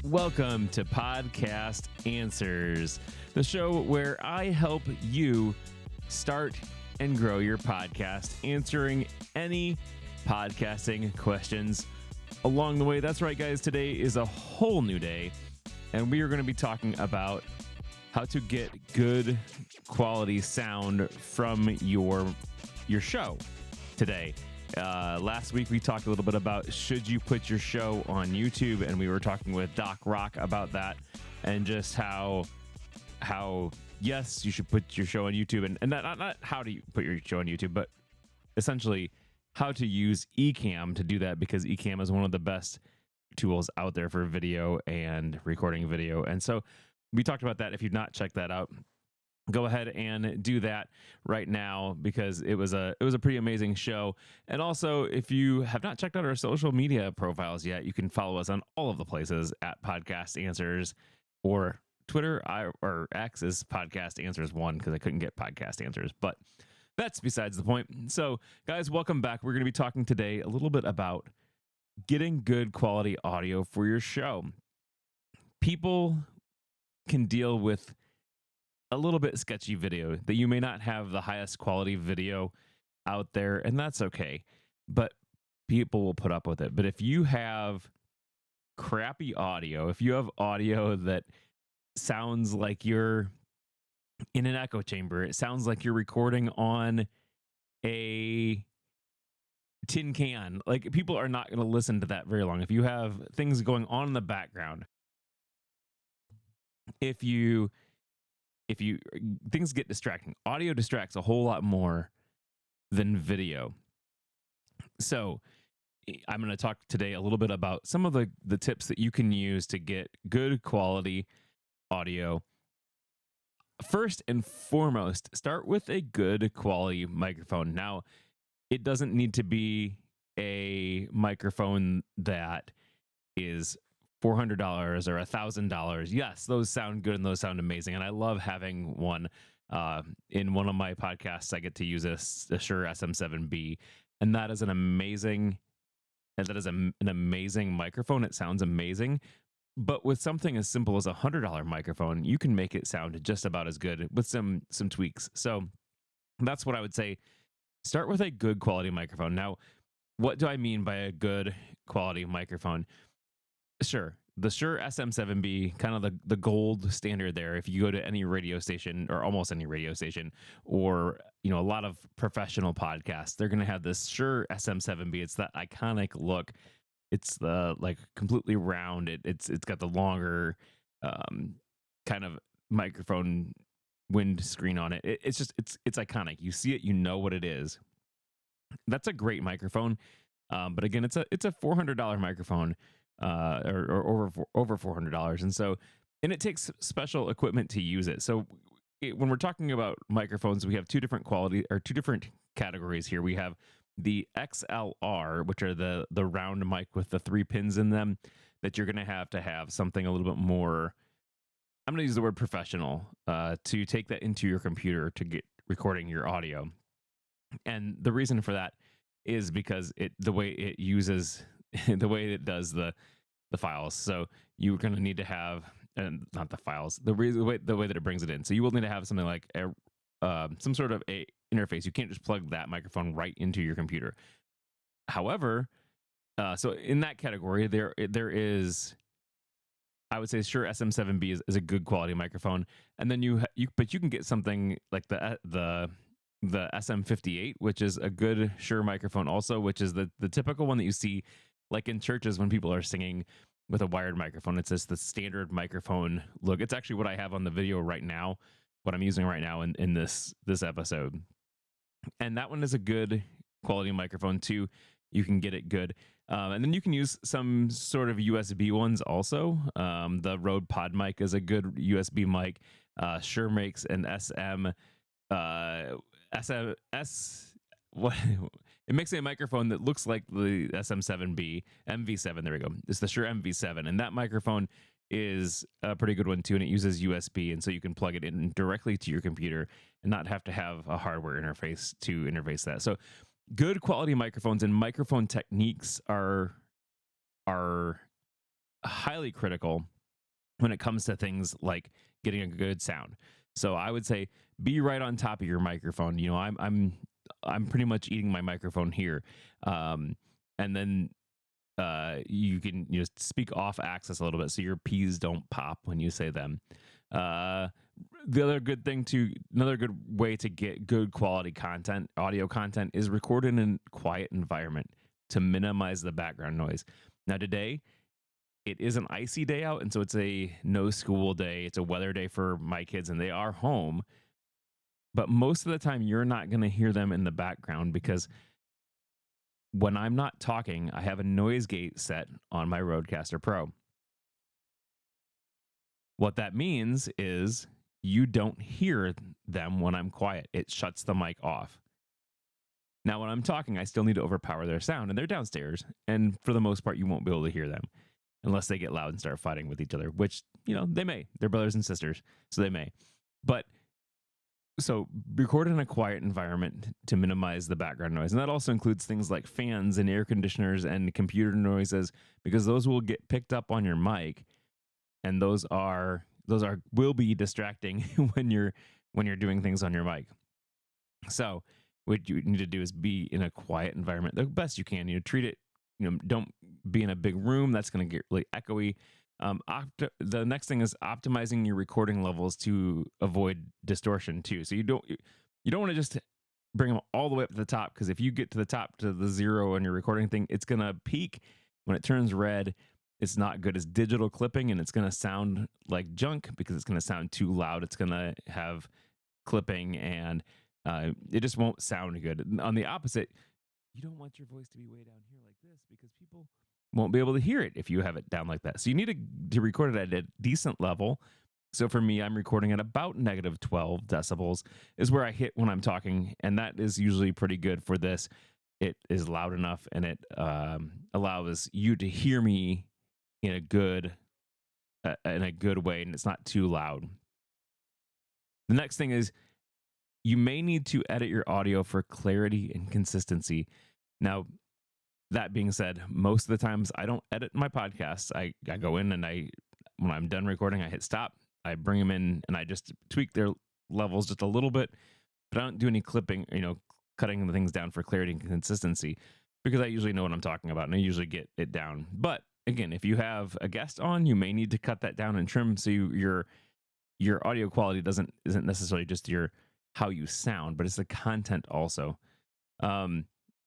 Welcome to Podcast Answers, the show where I help you start and grow your podcast, answering any podcasting questions along the way. That's right, guys. Today is a whole new day, and we are going to be talking about how to get good quality sound from your show today. Last week we talked a little bit about should you put your show on YouTube, and we were talking with Doc Rock about that, and just how yes, you should put your show on YouTube, and not how to put your show on YouTube, but essentially how to use Ecamm to do that, because Ecamm is one of the best tools out there for video and recording video. And so we talked about that. If you've not checked that out, go ahead and do that right now, because it was a pretty amazing show. And also, if you have not checked out our social media profiles yet, you can follow us on all of the places at Podcast Answers, or Twitter or X is Podcast Answers 1, because I couldn't get Podcast Answers, but that's besides the point. So guys, welcome back. We're going to be talking today a little bit about getting good quality audio for your show. People can deal with a little bit sketchy video, that you may not have the highest quality video out there, and that's okay, but people will put up with it. But if you have crappy audio, if you have audio that sounds like you're in an echo chamber, it sounds like you're recording on a tin can, like, people are not going to listen to that very long. If you have things going on in the background, if you things get distracting. Audio distracts a whole lot more than video. So I'm going to talk today a little bit about some of the tips that you can use to get good quality audio. First and foremost, start with a good quality microphone. Now, it doesn't need to be a microphone that is $400 or $1,000. Yes, those sound good and those sound amazing, and I love having one. In one of my podcasts, I get to use a Shure SM7B, and that is an amazing microphone. It sounds amazing, but with something as simple as a $100 microphone, you can make it sound just about as good with some tweaks. So that's what I would say. Start with a good quality microphone. Now, what do I mean by a good quality microphone? Sure, the Shure SM7B, kind of the gold standard there. If you go to any radio station, or almost any radio station, or a lot of professional podcasts, they're going to have this Shure SM7B. It's that iconic look. It's the completely round. It's got the longer kind of microphone wind screen on it. It's iconic. You see it, you know what it is. That's a great microphone. But again, it's a $400 microphone. Or over $400, and it takes special equipment to use it. So when we're talking about microphones, we have two different categories here. We have the XLR, which are the round mic with the 3 pins in them, that you're going to have something a little bit more, I'm going to use the word professional, to take that into your computer to get recording your audio. And the reason for that is because the way it uses the way it does the files. So you're going to need to have, and not the files, the way that it brings it in. So you will need to have something like some sort of a interface. You can't just plug that microphone right into your computer. However, so in that category, there is, I would say, Shure SM7B is a good quality microphone. And then but you can get something like the SM58, which is a good Shure microphone also, which is the typical one that you see like in churches when people are singing with a wired microphone. It's just the standard microphone look. It's actually what I have on the video right now, what I'm using right now in this episode. And that one is a good quality microphone too. You can get it good. And then you can use some sort of USB ones also. The Rode PodMic is a good USB mic. Shure makes an it makes a microphone that looks like the SM7B, MV7, there we go. It's the Shure MV7, and that microphone is a pretty good one too, and it uses USB, and so you can plug it in directly to your computer and not have to have a hardware interface to interface that. So good quality microphones and microphone techniques are highly critical when it comes to things like getting a good sound. So I would say be right on top of your microphone. You know, I'm pretty much eating my microphone here, and then you can speak off axis a little bit so your P's don't pop when you say them. Uh, another good way to get good quality content, audio content, is record in a quiet environment to minimize the background noise. Now today, it is an icy day out, and so it's a no school day. It's a weather day for my kids, and they are home. But most of the time, you're not going to hear them in the background because when I'm not talking, I have a noise gate set on my Rodecaster Pro. What that means is you don't hear them when I'm quiet. It shuts the mic off. Now, when I'm talking, I still need to overpower their sound, and they're downstairs. And for the most part, you won't be able to hear them unless they get loud and start fighting with each other, which, they may. They're brothers and sisters, so they may. But so record in a quiet environment to minimize the background noise. And that also includes things like fans and air conditioners and computer noises, because those will get picked up on your mic, and those will be distracting when you're doing things on your mic. So what you need to do is be in a quiet environment the best you can. Treat it, don't be in a big room. That's going to get really echoey. The next thing is optimizing your recording levels to avoid distortion too. So you don't want to just bring them all the way up to the top, because if you get to the top to the zero on your recording thing, it's going to peak. When it turns red, it's not good as digital clipping, and it's going to sound like junk because it's going to sound too loud. It's going to have clipping, and it just won't sound good. On the opposite, you don't want your voice to be way down here like this, because people won't be able to hear it if you have it down like that. So you need to record it at a decent level. So for me, I'm recording at about negative 12 decibels is where I hit when I'm talking, and that is usually pretty good for this. It is loud enough, and it allows you to hear me in a good way, and it's not too loud. The next thing is you may need to edit your audio for clarity and consistency. Now, that being said, most of the times I don't edit my podcasts. I go in and when I'm done recording, I hit stop. I bring them in and I just tweak their levels just a little bit, but I don't do any clipping, cutting the things down for clarity and consistency, because I usually know what I'm talking about and I usually get it down. But again, if you have a guest on, you may need to cut that down and trim so your audio quality isn't necessarily just how you sound, but it's the content also.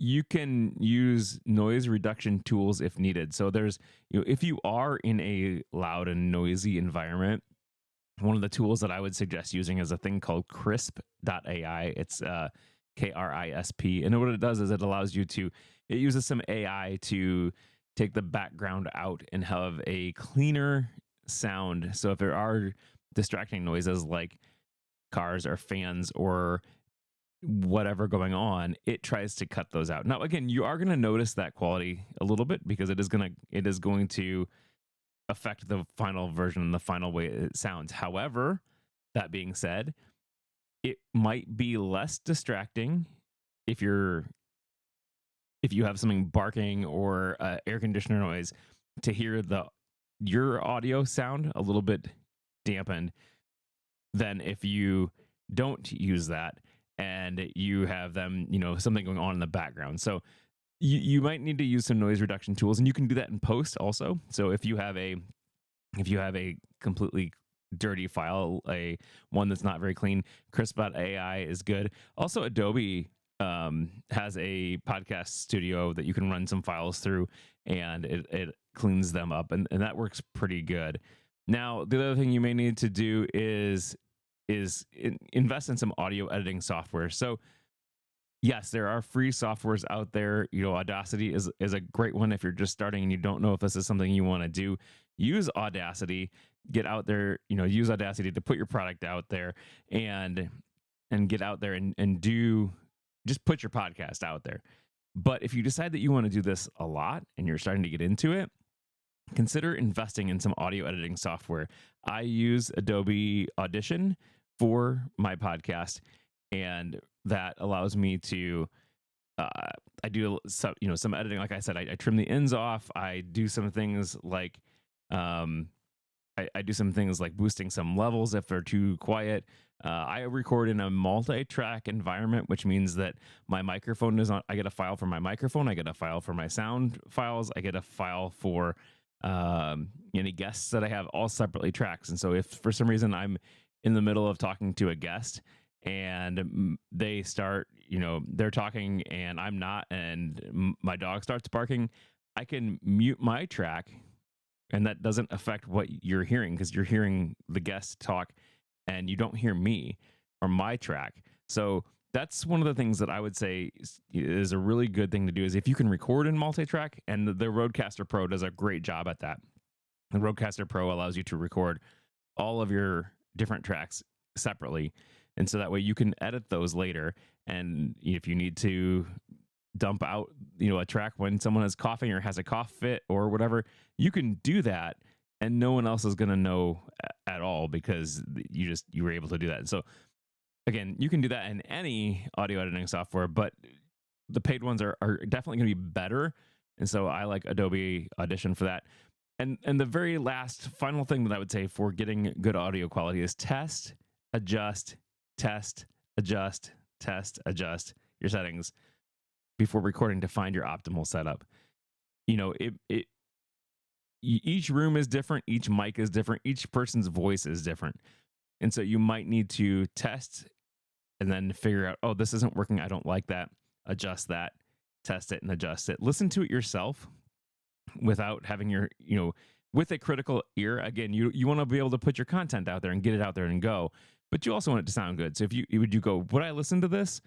You can use noise reduction tools if needed. So there's, if you are in a loud and noisy environment, one of the tools that I would suggest using is a thing called Krisp.ai. It's KRISP. And what it does is it uses some AI to take the background out and have a cleaner sound. So if there are distracting noises like cars or fans or whatever going on, it tries to cut those out. Now, again, you are going to notice that quality a little bit, because it is going to affect the final version and the final way it sounds. However, that being said, it might be less distracting if you have something barking or air conditioner noise to hear your audio sound a little bit dampened than if you don't use that and you have them, something going on in the background. So you might need to use some noise reduction tools, and you can do that in post also. So if you have a completely dirty file, one that's not very clean, Krisp.ai is good. Also, Adobe has a podcast studio that you can run some files through, and it cleans them up, and that works pretty good. Now, the other thing you may need to do is invest in some audio editing software. So yes, there are free softwares out there. Audacity is a great one if you're just starting and you don't know if this is something you want to do. Use Audacity, get out there, use Audacity to put your product out there and get out there and just put your podcast out there. But if you decide that you want to do this a lot and you're starting to get into it, consider investing in some audio editing software. I use Adobe Audition for my podcast, and that allows me to I do some editing. Like I said, I trim the ends off. I do some things like I do some things like boosting some levels if they're too quiet. I record in a multi-track environment, which means that my microphone is on. I get a file for my microphone. I get a file for my sound files. I get a file for any guests that I have, all separately tracks. And so if for some reason I'm in the middle of talking to a guest and they start, they're talking and I'm not, and my dog starts barking, I can mute my track, and that doesn't affect what you're hearing because you're hearing the guest talk and you don't hear me or my track. So that's one of the things that I would say is a really good thing to do, is if you can record in multi-track, and the Rodecaster Pro does a great job at that. The Rodecaster Pro allows you to record all of your different tracks separately. And so that way you can edit those later. And if you need to dump out, a track when someone is coughing or has a cough fit or whatever, you can do that and no one else is going to know at all because you were able to do that. And so again, you can do that in any audio editing software, but the paid ones are definitely going to be better. And so I like Adobe Audition for that. And the very last final thing that I would say for getting good audio quality is test, adjust your settings before recording to find your optimal setup. Each room is different, each mic is different, each person's voice is different. And so you might need to test and then figure out, oh, this isn't working, I don't like that, adjust that, test it and adjust it. Listen to it yourself without having your, with a critical ear. Again, you want to be able to put your content out there and get it out there and go, but you also want it to sound good. So if you go, would I listen to this?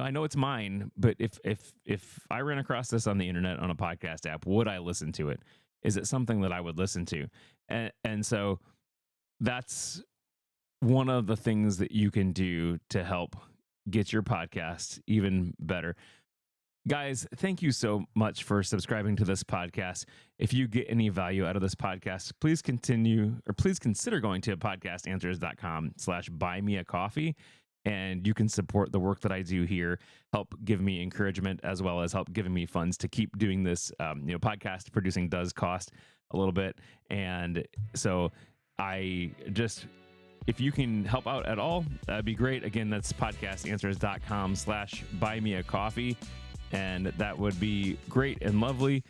I know it's mine, but if I ran across this on the internet on a podcast app, would I listen to it? Is it something that I would listen to? And so that's one of the things that you can do to help get your podcast even better. Guys, thank you so much for subscribing to this podcast. If you get any value out of this podcast, please consider going to podcastanswers.com/buymeacoffee. And you can support the work that I do here, help give me encouragement, as well as help giving me funds to keep doing this. Podcast producing does cost a little bit. And so if you can help out at all, that'd be great. Again, that's podcastanswers.com/buymeacoffee. And that would be great and lovely.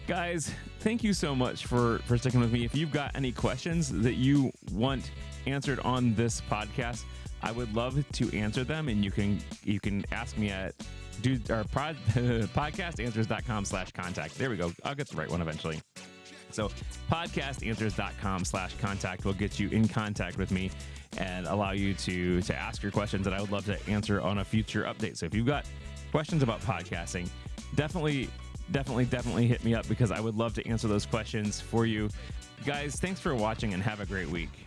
Guys, thank you so much for sticking with me. If you've got any questions that you want answered on this podcast, I would love to answer them, and you can ask me at podcastanswers.com/contact. There we go. I'll get the right one eventually. So podcastanswers.com/contact will get you in contact with me and allow you to ask your questions that I would love to answer on a future update. So if you've got questions about podcasting, definitely hit me up, because I would love to answer those questions for you. Guys, thanks for watching and have a great week.